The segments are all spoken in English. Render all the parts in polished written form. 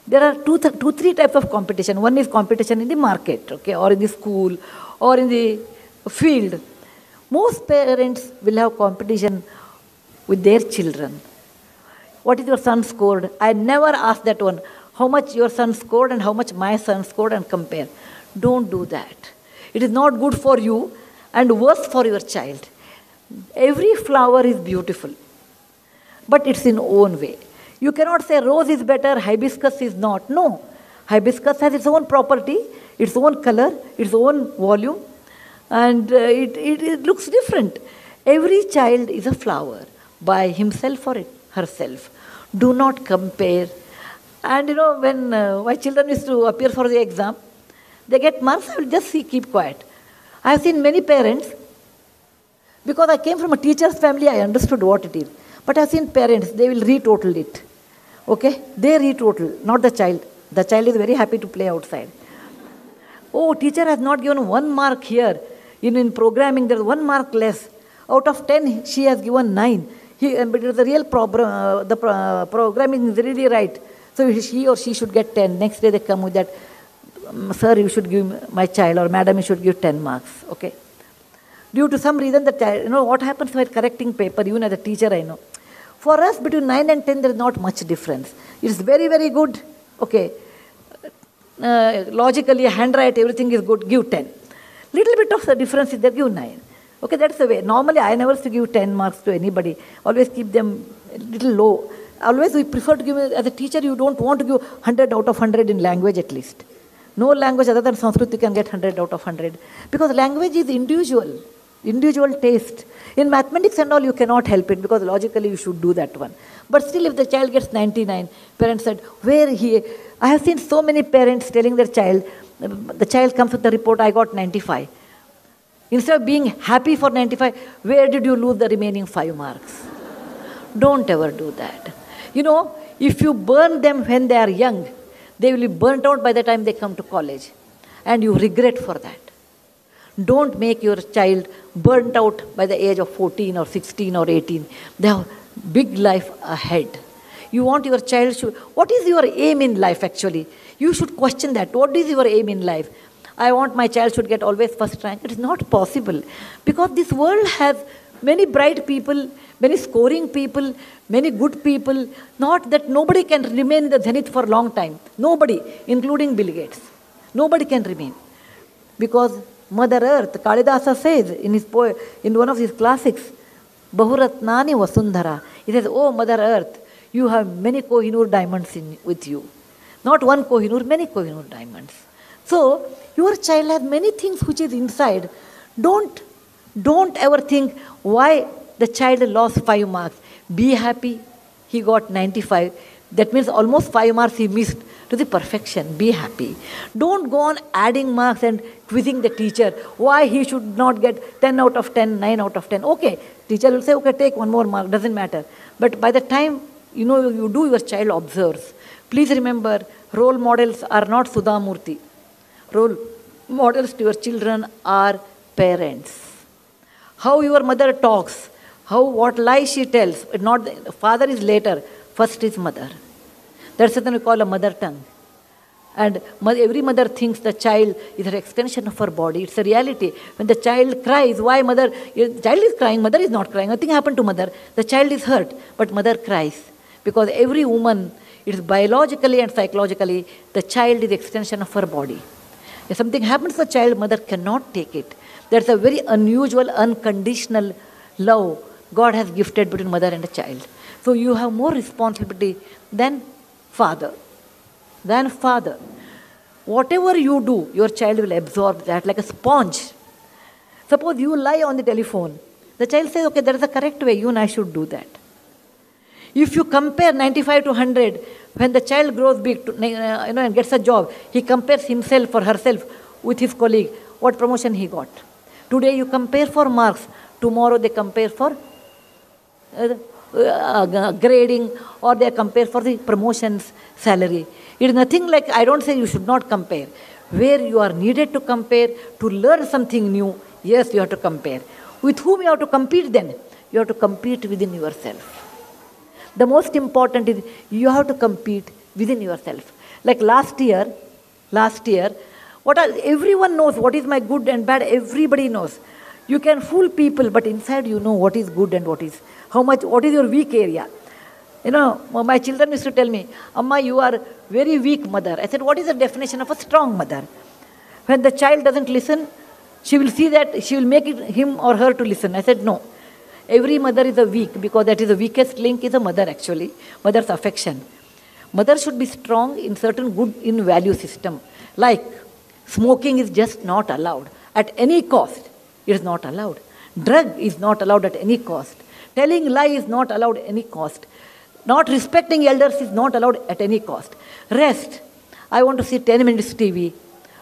There are three types of competition. One is competition in the market, okay, or in the school, or in the field. Most parents will have competition with their children. What is your son scored? I never ask that one. How much your son scored and how much my son scored and compare. Don't do that. It is not good for you and worse for your child. Every flower is beautiful, but it's in own way. You cannot say rose is better, hibiscus is not. No. Hibiscus has its own property, its own color, its own volume, and it looks different. Every child is a flower by himself or herself. Do not compare. And when my children used to appear for the exam, they get marks, I will just keep quiet. I have seen many parents, because I came from a teacher's family, I understood what it is. But I have seen parents, they will retotal it. Okay? They retotal, not the child. The child is very happy to play outside. Oh, teacher has not given 1 mark here. In programming, there is 1 mark less. Out of 10, she has given 9. But it is a real problem. The programming is really right. So he or she should get 10. Next day they come with that, sir, you should give my child, or madam, you should give 10 marks. Okay? Due to some reason, the child, what happens while correcting paper, even as a teacher, I know. For us, between 9 and 10, there is not much difference. It is very, very good. Okay. Logically, handwrite, everything is good, give 10. Little bit of the difference is there, give 9. Okay, that's the way. Normally, I never used to give 10 marks to anybody. Always keep them a little low. Always we prefer to give, as a teacher, you don't want to give 100 out of 100 in language at least. No language other than Sanskrit you can get 100 out of 100. Because language is individual taste. In mathematics and all, you cannot help it, because logically you should do that one. But still, if the child gets 99, parents said, I have seen so many parents telling their child, the child comes with the report, I got 95. Instead of being happy for 95, where did you lose the remaining 5 marks? Don't ever do that. If you burn them when they are young, they will be burnt out by the time they come to college. And you regret for that. Don't make your child burnt out by the age of 14 or 16 or 18. They have big life ahead. You want your child what is your aim in life actually? You should question that. What is your aim in life? I want my child should get always first rank. It is not possible. Because this world has many bright people, many scoring people, many good people. Not that nobody can remain in the zenith for a long time. Nobody, including Bill Gates. Nobody can remain. Because Mother Earth, Kalidasa says in one of his classics, Bahuratnani Vasundhara. He says, oh Mother Earth, you have many Kohinoor diamonds with you. Not one Kohinoor, many Kohinoor diamonds. So, your child has many things which is inside. Don't ever think why the child lost 5 marks. Be happy, he got 95. That means almost 5 marks he missed to the perfection. Be happy. Don't go on adding marks and quizzing the teacher why he should not get 10 out of 10, 9 out of 10. Okay, teacher will say, okay, take 1 more mark, doesn't matter. But by the time, you do, your child observes. Please remember, role models are not Sudha Murthy. Role models to your children are parents. How your mother talks, what lies she tells. Father is later, first is mother. That's what we call a mother tongue. And every mother thinks the child is an extension of her body. It's a reality. When the child cries, why mother? The child is crying, mother is not crying. Nothing happened to mother. The child is hurt, but mother cries. Because every woman, it is biologically and psychologically, the child is the extension of her body. If something happens to the child, mother cannot take it. That's a very unusual, unconditional love God has gifted between mother and a child. So you have more responsibility than father. Whatever you do, your child will absorb that like a sponge. Suppose you lie on the telephone. The child says, okay, there is a correct way, you and I should do that. If you compare 95 to 100, when the child grows big and gets a job, he compares himself or herself with his colleague, what promotion he got. Today you compare for marks, tomorrow they compare for grading, or they compare for the promotions, salary. It is nothing like, I don't say you should not compare. Where you are needed to compare, to learn something new, yes, you have to compare. With whom you have to compete then? You have to compete within yourself. The most important is you have to compete within yourself. Like last year, everyone knows what is my good and bad, everybody knows. You can fool people, but inside you know what is good and what is your weak area. My children used to tell me, Amma, you are very weak mother. I said, what is the definition of a strong mother? When the child doesn't listen, she will see that she will make him or her to listen. I said, no. Every mother is a weak, because that is the weakest link is a mother actually. Mother's affection. Mother should be strong in certain good in value system. Like smoking is just not allowed. At any cost, it is not allowed. Drug is not allowed at any cost. Telling lie is not allowed at any cost. Not respecting elders is not allowed at any cost. Rest. I want to see 10 minutes TV,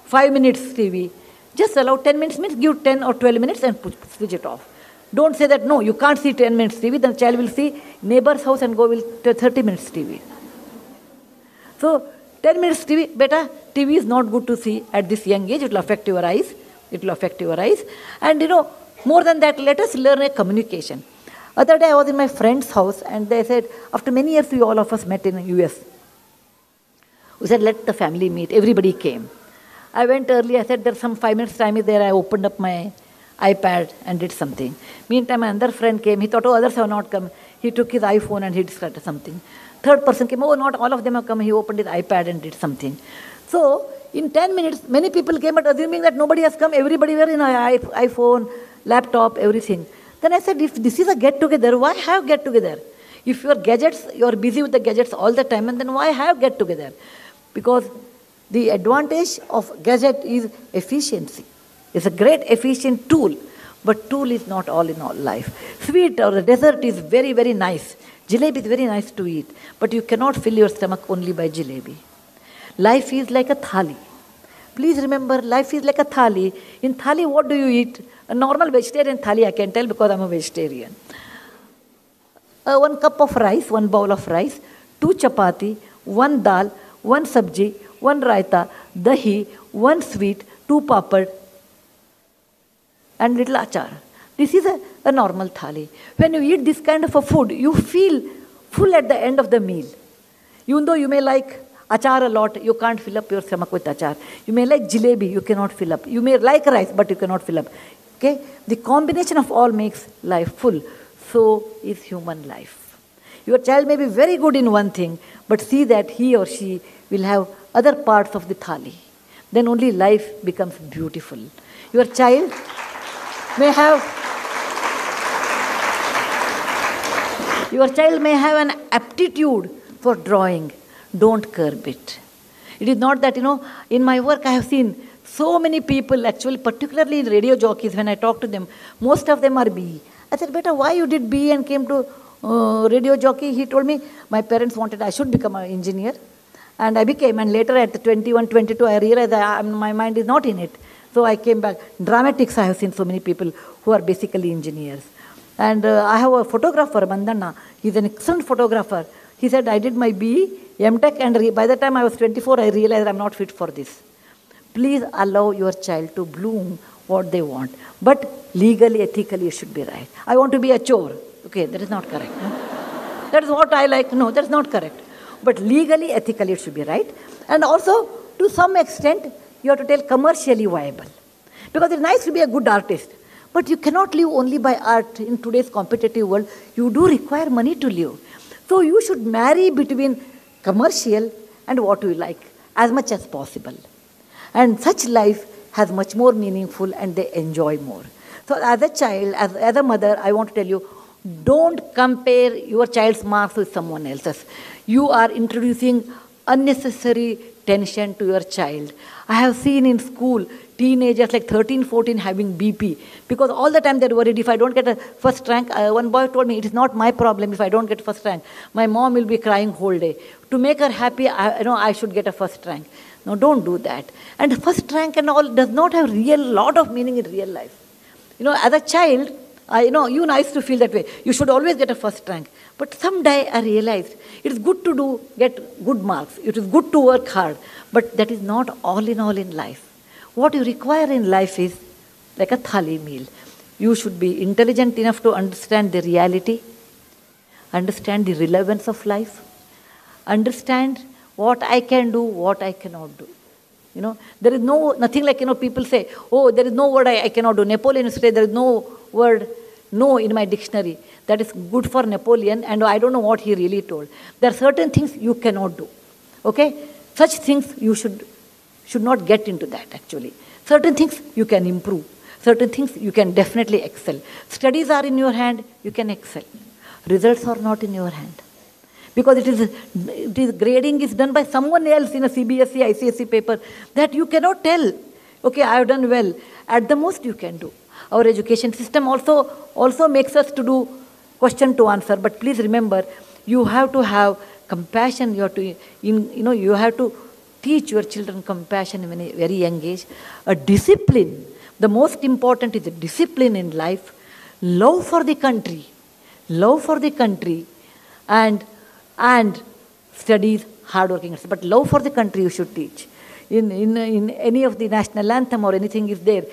5 minutes TV. Just allow 10 minutes, means give 10 or 12 minutes and switch it off. Don't say that, no, you can't see 10 minutes TV. The child will see neighbor's house and go to 30 minutes TV. So 10 minutes TV, beta, TV is not good to see at this young age. It will affect your eyes. And more than that, let us learn a communication. Other day I was in my friend's house and they said, after many years we all of us met in the US. We said, let the family meet. Everybody came. I went early. I said, there's some 5 minutes time is there. I opened up my iPad and did something. Meantime, another friend came. He thought, others have not come. He took his iPhone and he started something. Third person came. Not all of them have come. He opened his iPad and did something. So, in 10 minutes, many people came, but assuming that nobody has come, everybody were in iPhone, laptop, everything. Then I said, if this is a get-together, why have get-together? If you're busy with the gadgets all the time, and then why have get-together? Because the advantage of gadget is efficiency. It's a great efficient tool, but tool is not all in all life. Sweet or dessert is very, very nice. Jalebi is very nice to eat, but you cannot fill your stomach only by jalebi. Life is like a thali. Please remember, life is like a thali. In thali, what do you eat? A normal vegetarian thali, I can tell because I'm a vegetarian. 1 cup of rice, 1 bowl of rice, 2 chapati, 1 dal, 1 sabji, 1 raita, dahi, 1 sweet, 2 papad, and little achar. This is a normal thali. When you eat this kind of a food, you feel full at the end of the meal. Even though you may like achar a lot, you can't fill up your stomach with achar. You may like jalebi, you cannot fill up. You may like rice, but you cannot fill up. Okay? The combination of all makes life full. So is human life. Your child may be very good in one thing, but see that he or she will have other parts of the thali. Then only life becomes beautiful. Your child may have an aptitude for drawing. Don't curb it. It is not that, in my work I have seen so many people, actually, particularly in radio jockeys, when I talk to them, most of them are BE. I said, beta, why you did BE and came to radio jockey? He told me, my parents wanted I should become an engineer. And I became, and later at 21, 22, I realized that my mind is not in it. So I came back. Dramatics, I have seen so many people who are basically engineers. And I have a photographer, Bandana. He's an excellent photographer. He said, I did my BE, MTech, and by the time I was 24, I realized I'm not fit for this. Please allow your child to bloom what they want. But legally, ethically, it should be right. I want to be a chore. Okay, that is not correct. No? That is what I like. No, that's not correct. But legally, ethically, it should be right. And also, to some extent, you have to tell commercially viable. Because it's nice to be a good artist. But you cannot live only by art in today's competitive world. You do require money to live. So you should marry between commercial and what you like as much as possible. And such life has much more meaningful and they enjoy more. So as a child, as a mother, I want to tell you, don't compare your child's marks with someone else's. You are introducing unnecessary tension to your child. I have seen in school teenagers like 13, 14 having BP because all the time they're worried if I don't get a first rank. One boy told me it is not my problem if I don't get first rank. My mom will be crying whole day. To make her happy, I should get a first rank. No, don't do that. And first rank and all does not have lot of meaning in real life. As a child, I used to feel that way. You should always get a first rank. But someday I realized it's good to get good marks. It is good to work hard. But that is not all in life. What you require in life is like a thali meal. You should be intelligent enough to understand the reality, understand the relevance of life, understand what I can do, what I cannot do. There is nothing like, people say, oh, there is no word I cannot do. Napoleon used to say, there is no word no in my dictionary. That is good for Napoleon, and I don't know what he really told. There are certain things you cannot do. Okay? Such things you should not get into that, actually. Certain things you can improve. Certain things you can definitely excel. Studies are in your hand, you can excel. Results are not in your hand. Because it is grading is done by someone else in a CBSE, ICSE paper that you cannot tell. Okay, I have done well. At the most you can do. Our education system also makes us to do question to answer. But please remember, you have to have compassion. You have to teach your children compassion in a very young age. A discipline. The most important is a discipline in life. Love for the country. Love for the country. And studies, hardworking. But love for the country you should teach. In any of the national anthem or anything is there,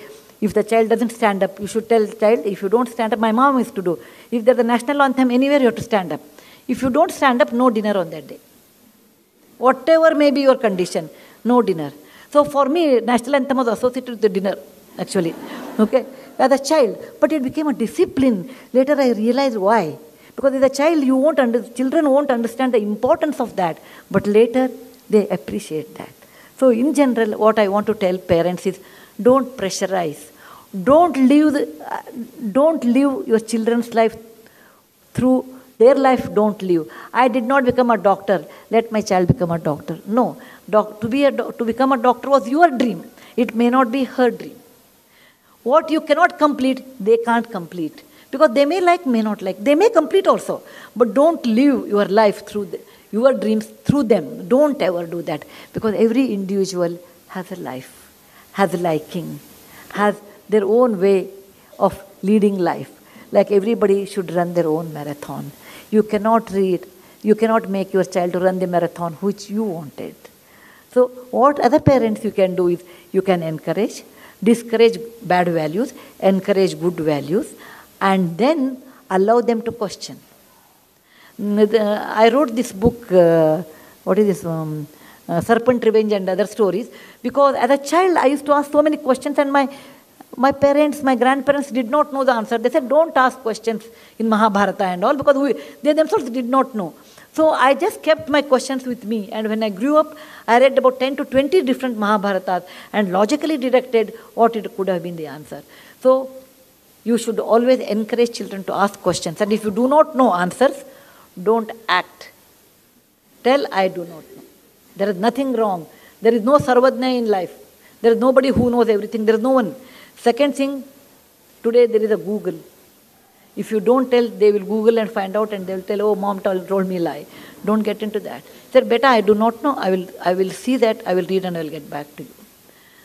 if the child doesn't stand up, you should tell the child, if you don't stand up, my mom is to do. If there's a national anthem anywhere, you have to stand up. If you don't stand up, no dinner on that day. Whatever may be your condition, no dinner. So for me, national anthem was associated with the dinner, actually. Okay, as a child. But it became a discipline. Later I realized why. Because as a child, children won't understand the importance of that. But later, they appreciate that. So in general, what I want to tell parents is, don't pressurize. Don't live your children's life through their life. Don't live. I did not become a doctor. Let my child become a doctor. No. To become a doctor was your dream. It may not be her dream. What you cannot complete, they can't complete. Because they may like, may not like. They may complete also. But don't live your life through your dreams through them. Don't ever do that. Because every individual has a life, has a liking, has their own way of leading life. Like everybody should run their own marathon. You cannot make your child to run the marathon which you wanted. So what other parents you can do is, you can encourage, discourage bad values, encourage good values, and then allow them to question. I wrote this book, Serpent Revenge and Other Stories, because as a child I used to ask so many questions, and my parents, my grandparents did not know the answer. They said, don't ask questions in Mahabharata and all, because they themselves did not know. So I just kept my questions with me, and when I grew up, I read about 10 to 20 different Mahabharatas and logically deducted what it could have been the answer. So you should always encourage children to ask questions. And if you do not know answers, don't act. Tell, I do not know. There is nothing wrong. There is no Sarvajna in life. There is nobody who knows everything. There is no one. Second thing, today there is a Google. If you don't tell, they will Google and find out, and they will tell, oh, mom told me a lie. Don't get into that. Say, beta, I do not know. I will see that. I will read and I will get back to you.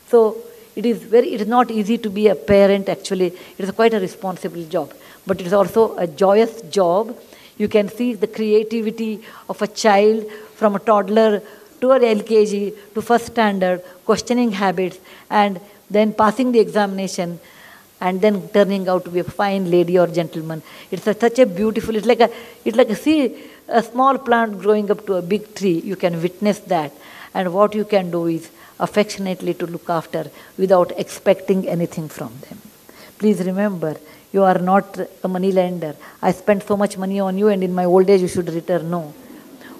So it is not easy to be a parent, actually. It is quite a responsible job. But it is also a joyous job. You can see the creativity of a child from a toddler to an LKG to first standard, questioning habits, and then passing the examination, and then turning out to be a fine lady or gentleman. It's such a beautiful, it's like a small plant growing up to a big tree. You can witness that. And what you can do is affectionately to look after without expecting anything from them. Please remember, you are not a money lender. I spent so much money on you, and in my old age you should return. No.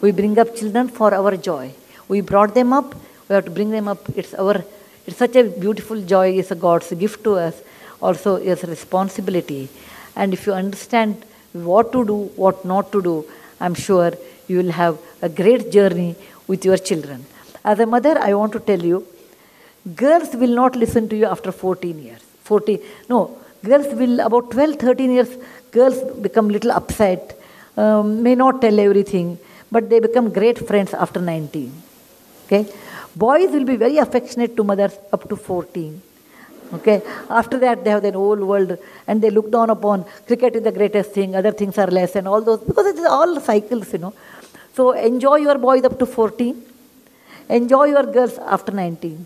We bring up children for our joy. We brought them up, we have to bring them up. It's such a beautiful joy. It's a God's gift to us. Also, it's a responsibility. And if you understand what to do, what not to do, I'm sure you will have a great journey with your children. As a mother, I want to tell you, girls will not listen to you after 14 years. Girls will, about 12, 13 years, girls become little upset, may not tell everything, but they become great friends after 19. Okay? Boys will be very affectionate to mothers up to 14. Okay? After that, they have their whole world, and they look down upon cricket is the greatest thing, other things are less, and all those, because it is all cycles, So enjoy your boys up to 14. Enjoy your girls after 19.